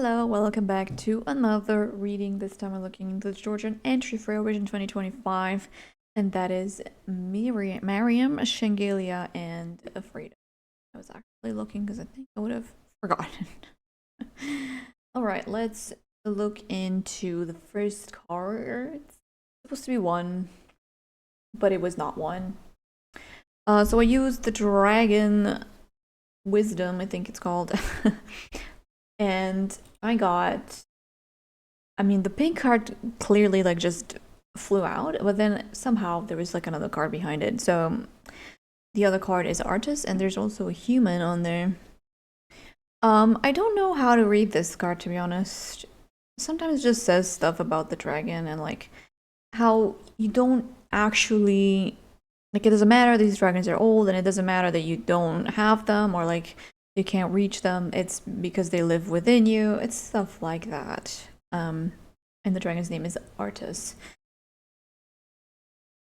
Hello, welcome back to another reading. This time we're looking into the Georgian entry for Eurovision 2025, and that is Mariam Shengelia and Afraid. I was actually looking because I think I would have forgotten. Alright, let's look into the first card. It's supposed to be one, but it was not one. So I used the Dragon Wisdom, I think it's called. And I got, the pink card clearly like just flew out, but then somehow there was like another card behind it. So the other card is artist, and there's also a human on there. I don't know how to read this card, to be honest. Sometimes it just says stuff about the dragon and like how you don't actually like, it doesn't matter these dragons are old, and it doesn't matter that you don't have them or like you can't reach them. It's because they live within you. It's stuff like that. And the dragon's name is Artus.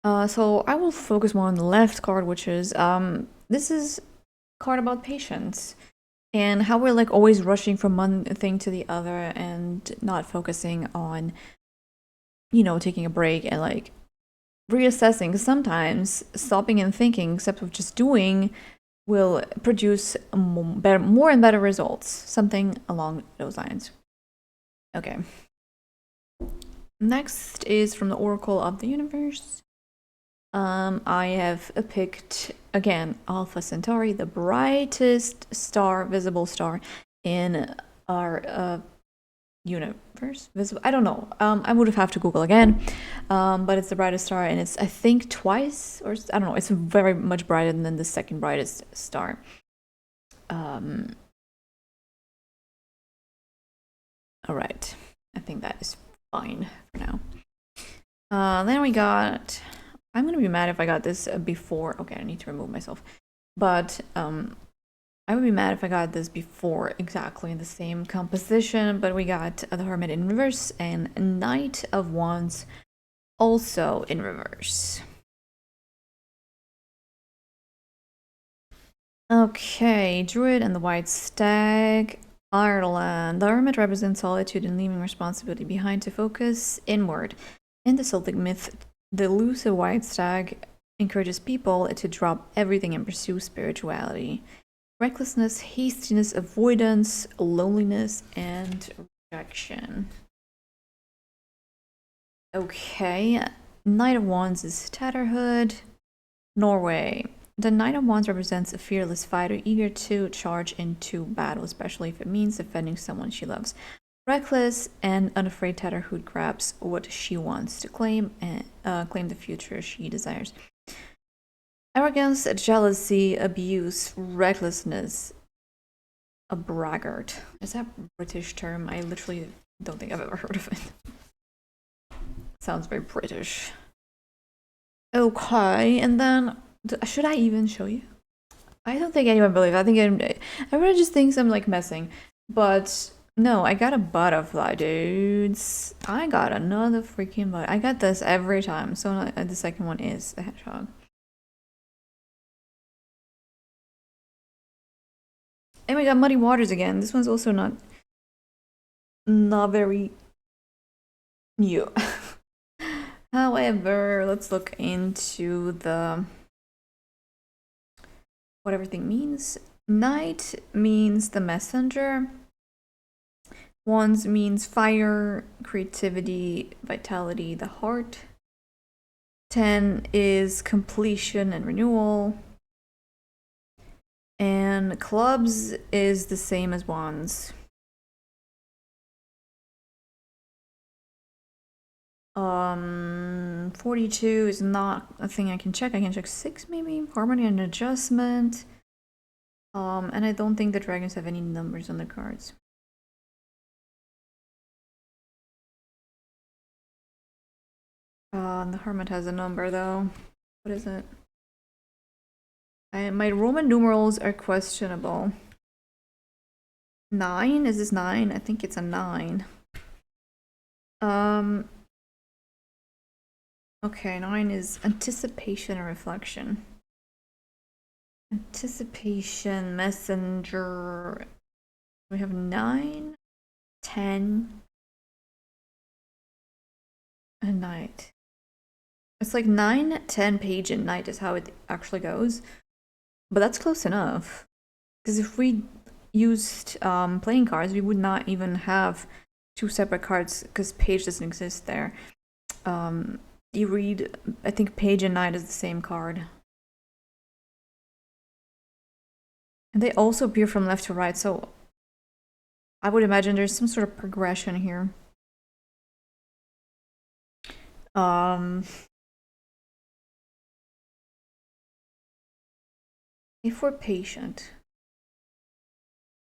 So I will focus more on the left card, which is this is a card about patience and how we're like always rushing from one thing to the other and not focusing on, taking a break and like reassessing. Sometimes stopping and thinking instead of just doing will produce more and better results. Something along those lines. Okay. Next is from the Oracle of the Universe. I have picked again Alpha Centauri, the brightest star, visible star in our universe. Visible. I don't know. I would have to Google again. But it's the brightest star, and it's I think twice, or I don't know. It's very much brighter than the second brightest star. All right. I think that is fine for now. Then we got. I'm gonna be mad if I got this before. Okay, I need to remove myself. But I would be mad if I got this before exactly in the same composition. But we got the Hermit in reverse and Knight of Wands also in reverse. Okay, Druid and the White Stag. Ireland. The Hermit represents solitude and leaving responsibility behind to focus inward. In the Celtic myth, the elusive White Stag encourages people to drop everything and pursue spirituality. Recklessness, hastiness, avoidance, loneliness, and rejection. Okay, Knight of Wands is Tatterhood. Norway. The Knight of Wands represents a fearless fighter eager to charge into battle, especially if it means defending someone she loves. Reckless and unafraid, Tatterhood grabs what she wants to claim and claim the future she desires. Arrogance, jealousy, abuse, recklessness. A braggart. Is that a British term? I literally don't think I've ever heard of it. Sounds very British. Okay, and then should I even show you? I don't think anyone believes. I think everyone just thinks I'm like messing, but no, I got a butterfly, dudes. I got another freaking butterfly. I got this every time. So the second one is a hedgehog. And we got Muddy Waters again. This one's also not very new. However, let's look into what everything means. Knight means the messenger. Wands means fire, creativity, vitality, the heart. 10 is completion and renewal. And clubs is the same as wands. 42 is not a thing I can check. I can check 6 maybe. Harmony and adjustment. And I don't think the dragons have any numbers on the cards. The hermit has a number though. What is it? My Roman numerals are questionable. 9? Is this 9? I think it's a 9. Okay, 9 is anticipation and reflection. Anticipation, messenger. We have 9. 10 a night. It's like 9, 10 page a night is how it actually goes. But that's close enough. Because if we used playing cards, we would not even have two separate cards because page doesn't exist there. You read, I think page and night is the same card. And they also appear from left to right, so I would imagine there's some sort of progression here. If we're patient.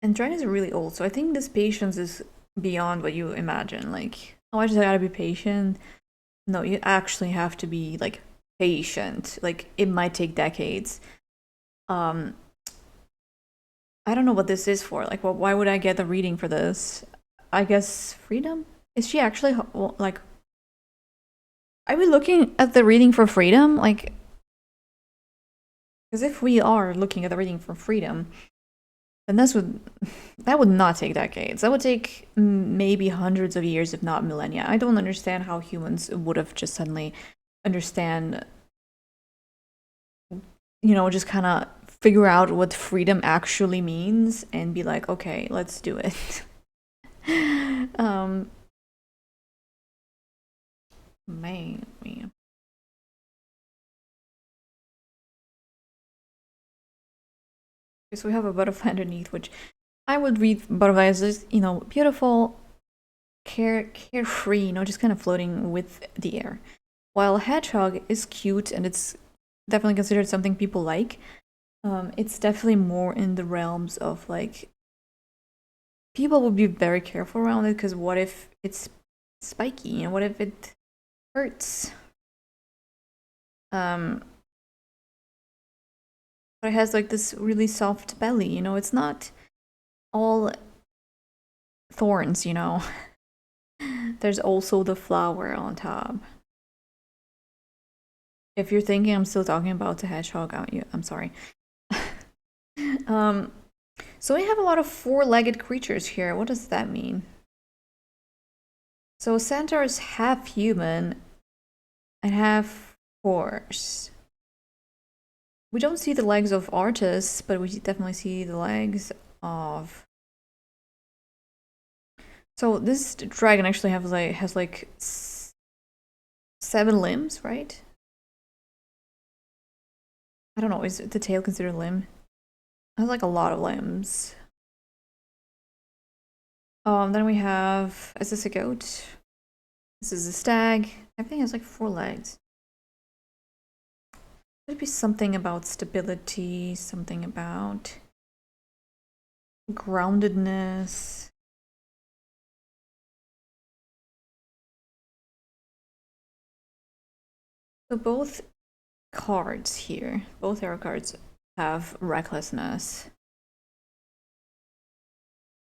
And Dragon is really old, so I think this patience is beyond what you imagine. Like, oh, I just gotta be patient. No, you actually have to be like patient. Like, it might take decades. I don't know what this is for. Like, well, why would I get the reading for this? I guess freedom? Is she actually like? Are we looking at the reading for freedom? Like, because if we are looking at the reading for freedom, then that would not take decades. That would take maybe hundreds of years, if not millennia. I don't understand how humans would have just suddenly understand, just kind of figure out what freedom actually means and be like, okay, let's do it. Man. So we have a butterfly underneath, which I would read butterfly as just, beautiful, carefree, just kind of floating with the air. While hedgehog is cute and it's definitely considered something people like, it's definitely more in the realms of like people would be very careful around it because what if it's spiky and what if it hurts? But it has like this really soft belly, it's not all thorns, There's also the flower on top. If you're thinking I'm still talking about the hedgehog, I'm sorry. So we have a lot of four-legged creatures here. What does that mean? So centaur is half human and half horse. We don't see the legs of artists, but we definitely see the legs of... So this dragon actually has like 7 limbs, right? I don't know, is the tail considered a limb? It has like a lot of limbs. Then we have, is this a goat? This is a stag. Everything has like 4 legs. Could be something about stability, something about groundedness. So both cards here, both tarot cards have recklessness.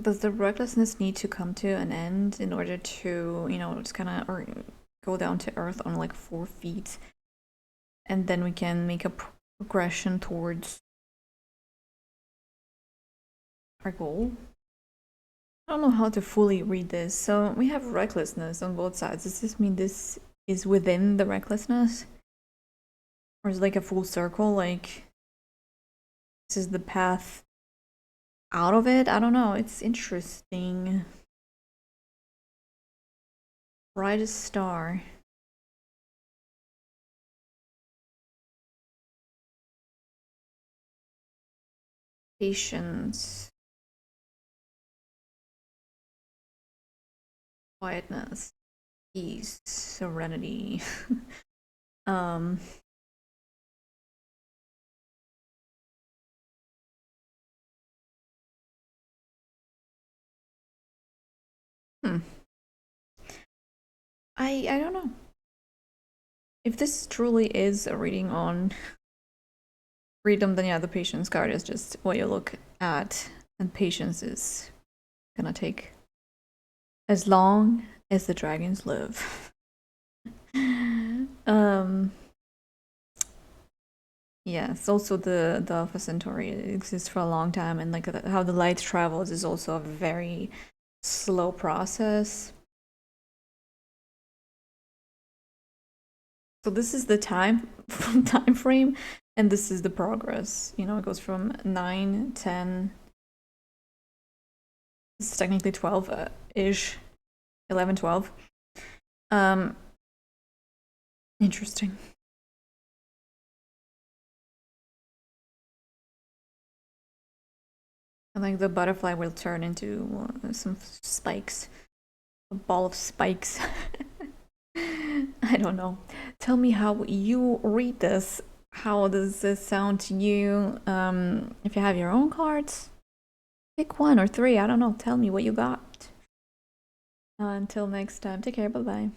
Does the recklessness need to come to an end in order to, just kind of go down to earth on like 4 feet? And then we can make a progression towards our goal. I don't know how to fully read this. So we have recklessness on both sides. Does this mean this is within the recklessness? Or is it like a full circle? Like, this is the path out of it? I don't know. It's interesting. Brightest star. Patience. Quietness. Peace. Serenity. I don't know. If this truly is a reading on freedom, then yeah, the patience card is just what you look at, and patience is gonna take as long as the dragons live. Yes, also the Alpha Centauri exists for a long time, and like how the light travels is also a very slow process. So this is the time frame, and this is the progress. You know, it goes from 9, 10. This is technically 12-ish, 11, 12. Interesting. I think the butterfly will turn into some spikes, a ball of spikes. I don't know. Tell me how you read this. How does this sound to you? If you have your own cards, pick 1 or 3. I don't know. Tell me what you got. Until next time, take care. Bye bye.